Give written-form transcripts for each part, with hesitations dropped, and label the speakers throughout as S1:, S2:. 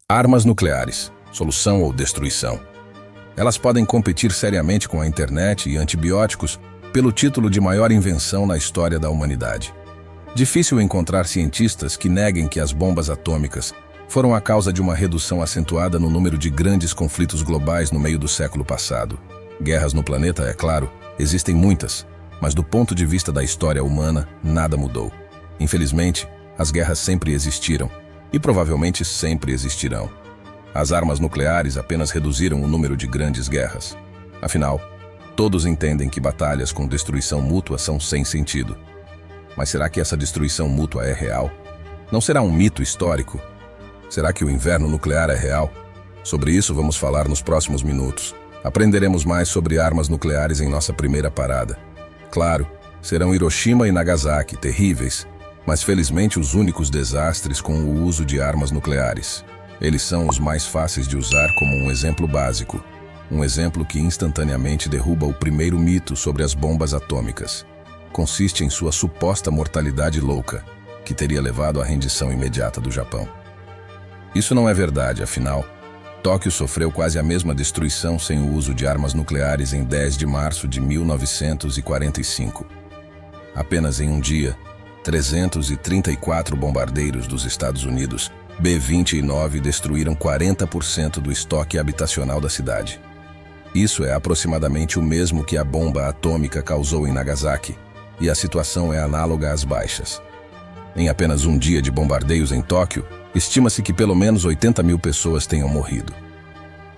S1: Armas nucleares, solução ou destruição. Elas podem competir seriamente com a internet e antibióticos pelo título de maior invenção na história da humanidade. Difícil encontrar cientistas que neguem que as bombas atômicas foram a causa de uma redução acentuada no número de grandes conflitos globais no meio do século passado. Guerras no planeta, é claro, existem muitas, mas do ponto de vista da história humana, nada mudou. Infelizmente, as guerras sempre existiram e provavelmente sempre existirão. As armas nucleares apenas reduziram o número de grandes guerras. Afinal, todos entendem que batalhas com destruição mútua são sem sentido. Mas será que essa destruição mútua é real? Não será um mito histórico? Será que o inverno nuclear é real? Sobre isso vamos falar nos próximos minutos. Aprenderemos mais sobre armas nucleares em nossa primeira parada. Claro, serão Hiroshima e Nagasaki, terríveis, mas felizmente os únicos desastres com o uso de armas nucleares. Eles são os mais fáceis de usar como um exemplo básico. Um exemplo que instantaneamente derruba o primeiro mito sobre as bombas atômicas. Consiste em sua suposta mortalidade louca, que teria levado à rendição imediata do Japão. Isso não é verdade, afinal, Tóquio sofreu quase a mesma destruição sem o uso de armas nucleares em 10 de março de 1945. Apenas em um dia, 334 bombardeiros dos Estados Unidos, B-29, destruíram 40% do estoque habitacional da cidade. Isso é aproximadamente o mesmo que a bomba atômica causou em Nagasaki, e a situação é análoga às baixas. Em apenas um dia de bombardeios em Tóquio, estima-se que pelo menos 80 mil pessoas tenham morrido.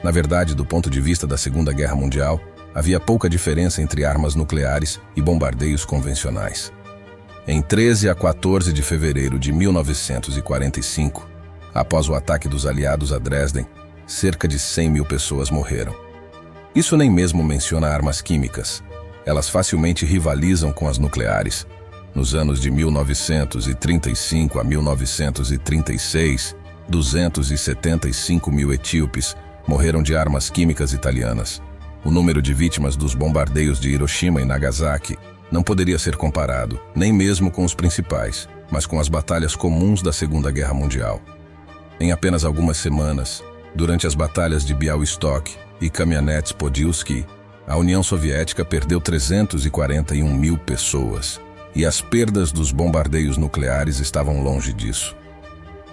S1: Na verdade, do ponto de vista da Segunda Guerra Mundial, havia pouca diferença entre armas nucleares e bombardeios convencionais. Em 13 a 14 de fevereiro de 1945, após o ataque dos aliados a Dresden, cerca de 100 mil pessoas morreram. Isso nem mesmo menciona armas químicas. Elas facilmente rivalizam com as nucleares. Nos anos de 1935 a 1936, 275 mil etíopes morreram de armas químicas italianas. O número de vítimas dos bombardeios de Hiroshima e Nagasaki não poderia ser comparado, nem mesmo com os principais, mas com as batalhas comuns da Segunda Guerra Mundial. Em apenas algumas semanas, durante as batalhas de Białystok e Kamianets-Podilsky, a União Soviética perdeu 341 mil pessoas, e as perdas dos bombardeios nucleares estavam longe disso.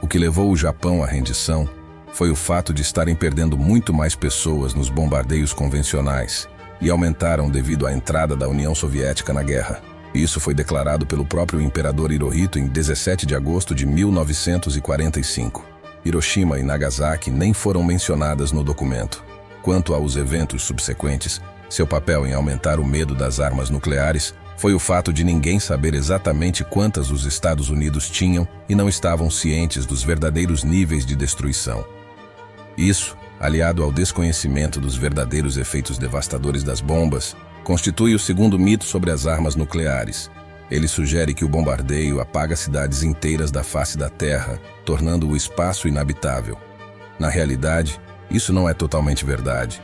S1: O que levou o Japão à rendição foi o fato de estarem perdendo muito mais pessoas nos bombardeios convencionais, e aumentaram devido à entrada da União Soviética na guerra. Isso foi declarado pelo próprio imperador Hirohito em 17 de agosto de 1945. Hiroshima e Nagasaki nem foram mencionadas no documento. Quanto aos eventos subsequentes, seu papel em aumentar o medo das armas nucleares foi o fato de ninguém saber exatamente quantas os Estados Unidos tinham e não estavam cientes dos verdadeiros níveis de destruição. Isso, aliado ao desconhecimento dos verdadeiros efeitos devastadores das bombas, constitui o segundo mito sobre as armas nucleares. Ele sugere que o bombardeio apaga cidades inteiras da face da Terra, tornando o espaço inabitável. Na realidade, isso não é totalmente verdade.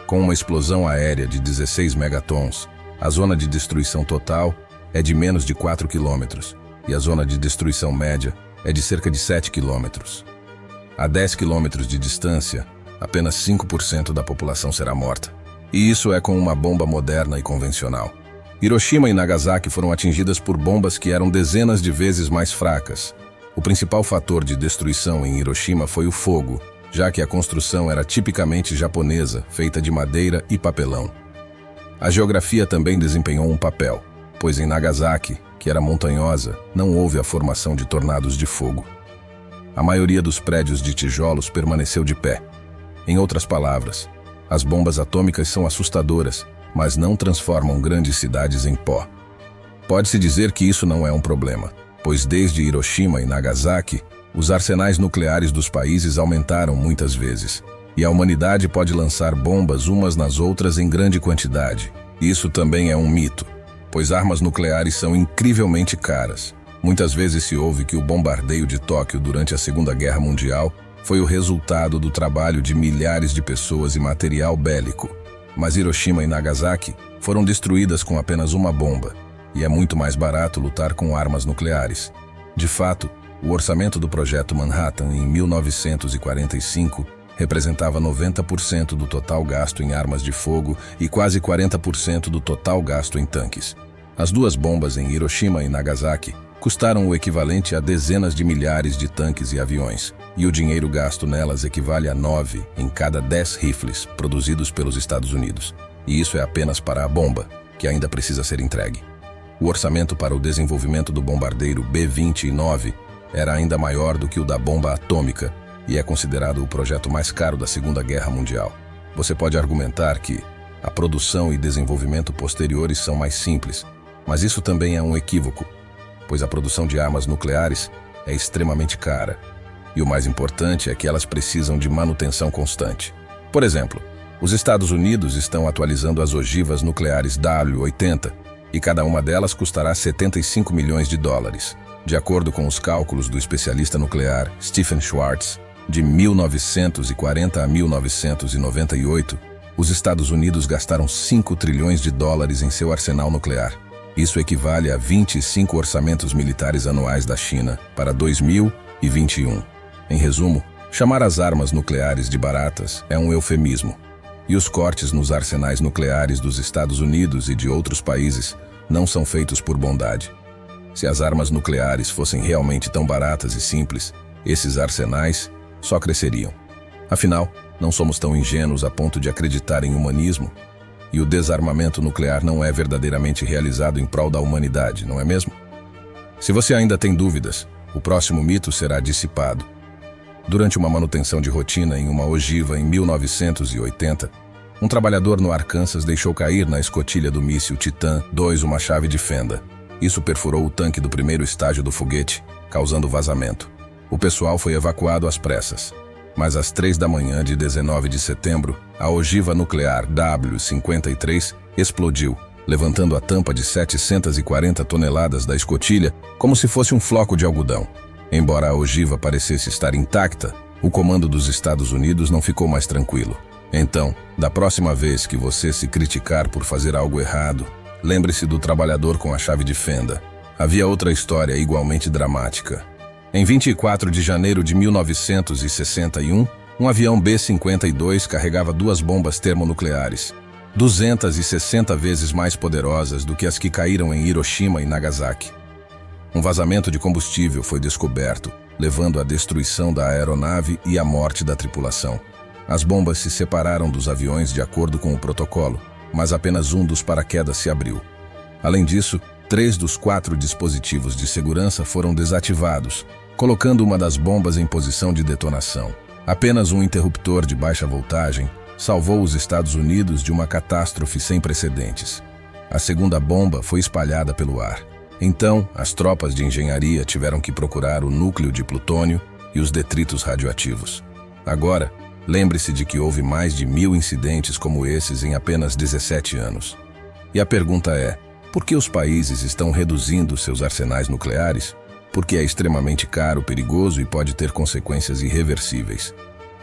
S1: Com uma explosão aérea de 16 megatons, a zona de destruição total é de menos de 4 quilômetros, e a zona de destruição média é de cerca de 7 quilômetros. A 10 quilômetros de distância, apenas 5% da população será morta. E isso é com uma bomba moderna e convencional. Hiroshima e Nagasaki foram atingidas por bombas que eram dezenas de vezes mais fracas. O principal fator de destruição em Hiroshima foi o fogo, já que a construção era tipicamente japonesa, feita de madeira e papelão. A geografia também desempenhou um papel, pois em Nagasaki, que era montanhosa, não houve a formação de tornados de fogo. A maioria dos prédios de tijolos permaneceu de pé. Em outras palavras, as bombas atômicas são assustadoras, mas não transformam grandes cidades em pó. Pode-se dizer que isso não é um problema, pois desde Hiroshima e Nagasaki, os arsenais nucleares dos países aumentaram muitas vezes, e a humanidade pode lançar bombas umas nas outras em grande quantidade. Isso também é um mito, pois armas nucleares são incrivelmente caras. Muitas vezes se ouve que o bombardeio de Tóquio durante a Segunda Guerra Mundial foi o resultado do trabalho de milhares de pessoas e material bélico. Mas Hiroshima e Nagasaki foram destruídas com apenas uma bomba, e é muito mais barato lutar com armas nucleares. De fato, O orçamento do Projeto Manhattan em 1945 representava 90% do total gasto em armas de fogo e quase 40% do total gasto em tanques. As duas bombas em Hiroshima e Nagasaki custaram o equivalente a dezenas de milhares de tanques e aviões, e o dinheiro gasto nelas equivale a 9 em cada 10 rifles produzidos pelos Estados Unidos. E isso é apenas para a bomba, que ainda precisa ser entregue. O orçamento para o desenvolvimento do bombardeiro B-29 era ainda maior do que o da bomba atômica e é considerado o projeto mais caro da Segunda Guerra Mundial. Você pode argumentar que a produção e desenvolvimento posteriores são mais simples, mas isso também é um equívoco, pois a produção de armas nucleares é extremamente cara. E o mais importante é que elas precisam de manutenção constante. Por exemplo, os Estados Unidos estão atualizando as ogivas nucleares W-80 e cada uma delas custará 75 milhões de dólares. De acordo com os cálculos do especialista nuclear Stephen Schwartz, de 1940 a 1998, os Estados Unidos gastaram 5 trilhões de dólares em seu arsenal nuclear. Isso equivale a 25 orçamentos militares anuais da China para 2021. Em resumo, chamar as armas nucleares de baratas é um eufemismo. E os cortes nos arsenais nucleares dos Estados Unidos e de outros países não são feitos por bondade. Se as armas nucleares fossem realmente tão baratas e simples, esses arsenais só cresceriam. Afinal, não somos tão ingênuos a ponto de acreditar em humanismo, e o desarmamento nuclear não é verdadeiramente realizado em prol da humanidade, não é mesmo? Se você ainda tem dúvidas, o próximo mito será dissipado. Durante uma manutenção de rotina em uma ogiva em 1980, um trabalhador no Arkansas deixou cair na escotilha do míssil Titan II uma chave de fenda. Isso perfurou o tanque do primeiro estágio do foguete, causando vazamento. O pessoal foi evacuado às pressas. Mas às 3 da manhã de 19 de setembro, a ogiva nuclear W-53 explodiu, levantando a tampa de 740 toneladas da escotilha como se fosse um floco de algodão. Embora a ogiva parecesse estar intacta, o comando dos Estados Unidos não ficou mais tranquilo. Então, da próxima vez que você se criticar por fazer algo errado, lembre-se do trabalhador com a chave de fenda. Havia outra história igualmente dramática. Em 24 de janeiro de 1961, um avião B-52 carregava 2 bombas termonucleares, 260 vezes mais poderosas do que as que caíram em Hiroshima e Nagasaki. Um vazamento de combustível foi descoberto, levando à destruição da aeronave e à morte da tripulação. As bombas se separaram dos aviões de acordo com o protocolo, mas apenas um dos paraquedas se abriu. Além disso, 3 dos 4 dispositivos de segurança foram desativados, colocando uma das bombas em posição de detonação. Apenas um interruptor de baixa voltagem salvou os Estados Unidos de uma catástrofe sem precedentes. A segunda bomba foi espalhada pelo ar. Então, as tropas de engenharia tiveram que procurar o núcleo de plutônio e os detritos radioativos. Agora, lembre-se de que houve mais de 1000 incidentes como esses em apenas 17 anos. E a pergunta é, por que os países estão reduzindo seus arsenais nucleares? Porque é extremamente caro, perigoso e pode ter consequências irreversíveis.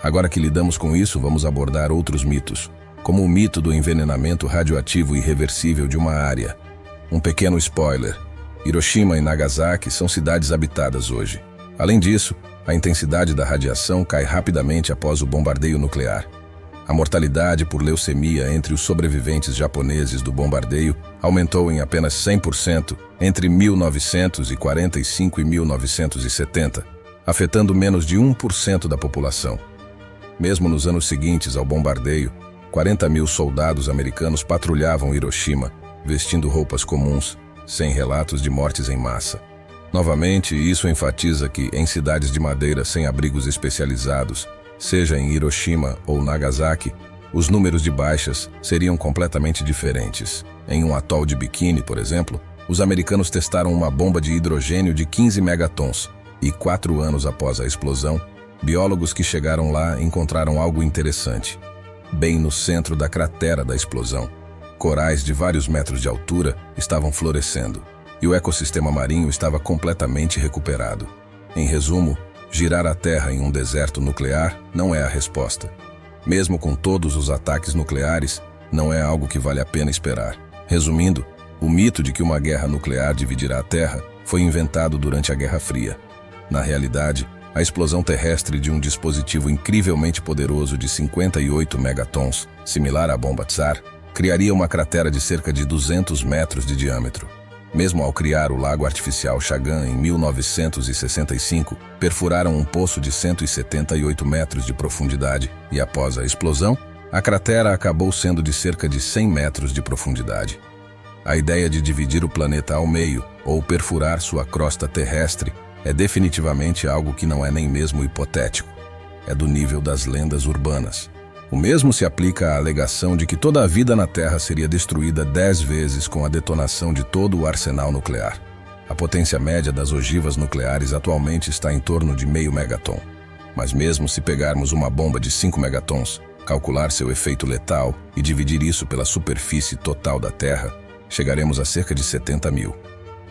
S1: Agora que lidamos com isso, vamos abordar outros mitos, como o mito do envenenamento radioativo irreversível de uma área. Um pequeno spoiler: Hiroshima e Nagasaki são cidades habitadas hoje. Além disso, a intensidade da radiação cai rapidamente após o bombardeio nuclear. A mortalidade por leucemia entre os sobreviventes japoneses do bombardeio aumentou em apenas 100% entre 1945 e 1970, afetando menos de 1% da população. Mesmo nos anos seguintes ao bombardeio, 40.000 soldados americanos patrulhavam Hiroshima, vestindo roupas comuns, sem relatos de mortes em massa. Novamente, isso enfatiza que, em cidades de madeira sem abrigos especializados, seja em Hiroshima ou Nagasaki, os números de baixas seriam completamente diferentes. Em um atol de Bikini, por exemplo, os americanos testaram uma bomba de hidrogênio de 15 megatons e 4 anos após a explosão, biólogos que chegaram lá encontraram algo interessante. Bem no centro da cratera da explosão, corais de vários metros de altura estavam florescendo e o ecossistema marinho estava completamente recuperado. Em resumo, girar a Terra em um deserto nuclear não é a resposta. Mesmo com todos os ataques nucleares, não é algo que vale a pena esperar. Resumindo, o mito de que uma guerra nuclear dividirá a Terra foi inventado durante a Guerra Fria. Na realidade, a explosão terrestre de um dispositivo incrivelmente poderoso de 58 megatons, similar à bomba Tsar, criaria uma cratera de cerca de 200 metros de diâmetro. Mesmo ao criar o lago artificial Chang'an em 1965, perfuraram um poço de 178 metros de profundidade e, após a explosão, a cratera acabou sendo de cerca de 100 metros de profundidade. A ideia de dividir o planeta ao meio ou perfurar sua crosta terrestre é definitivamente algo que não é nem mesmo hipotético. É do nível das lendas urbanas. O mesmo se aplica à alegação de que toda a vida na Terra seria destruída 10 vezes com a detonação de todo o arsenal nuclear. A potência média das ogivas nucleares atualmente está em torno de meio megaton. Mas mesmo se pegarmos uma bomba de 5 megatons, calcular seu efeito letal e dividir isso pela superfície total da Terra, chegaremos a cerca de 70 mil.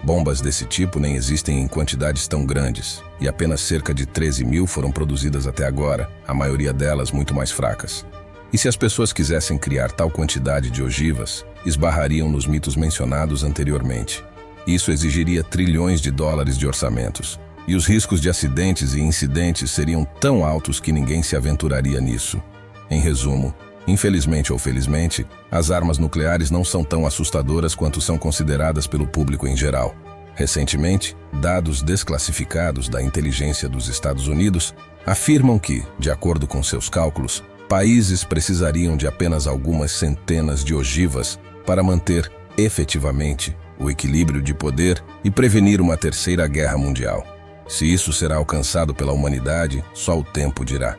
S1: Bombas desse tipo nem existem em quantidades tão grandes, e apenas cerca de 13 mil foram produzidas até agora, a maioria delas muito mais fracas. E se as pessoas quisessem criar tal quantidade de ogivas, esbarrariam nos mitos mencionados anteriormente. Isso exigiria trilhões de dólares de orçamentos, e os riscos de acidentes e incidentes seriam tão altos que ninguém se aventuraria nisso. Em resumo, infelizmente ou felizmente, as armas nucleares não são tão assustadoras quanto são consideradas pelo público em geral. Recentemente, dados desclassificados da inteligência dos Estados Unidos afirmam que, de acordo com seus cálculos, países precisariam de apenas algumas centenas de ogivas para manter, efetivamente, o equilíbrio de poder e prevenir uma terceira guerra mundial. Se isso será alcançado pela humanidade, só o tempo dirá.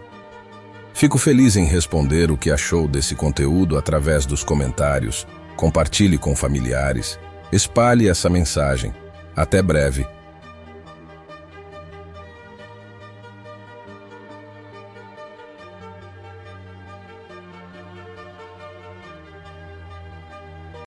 S1: Fico feliz em responder o que achou desse conteúdo através dos comentários. Compartilhe com familiares. Espalhe essa mensagem. Até breve.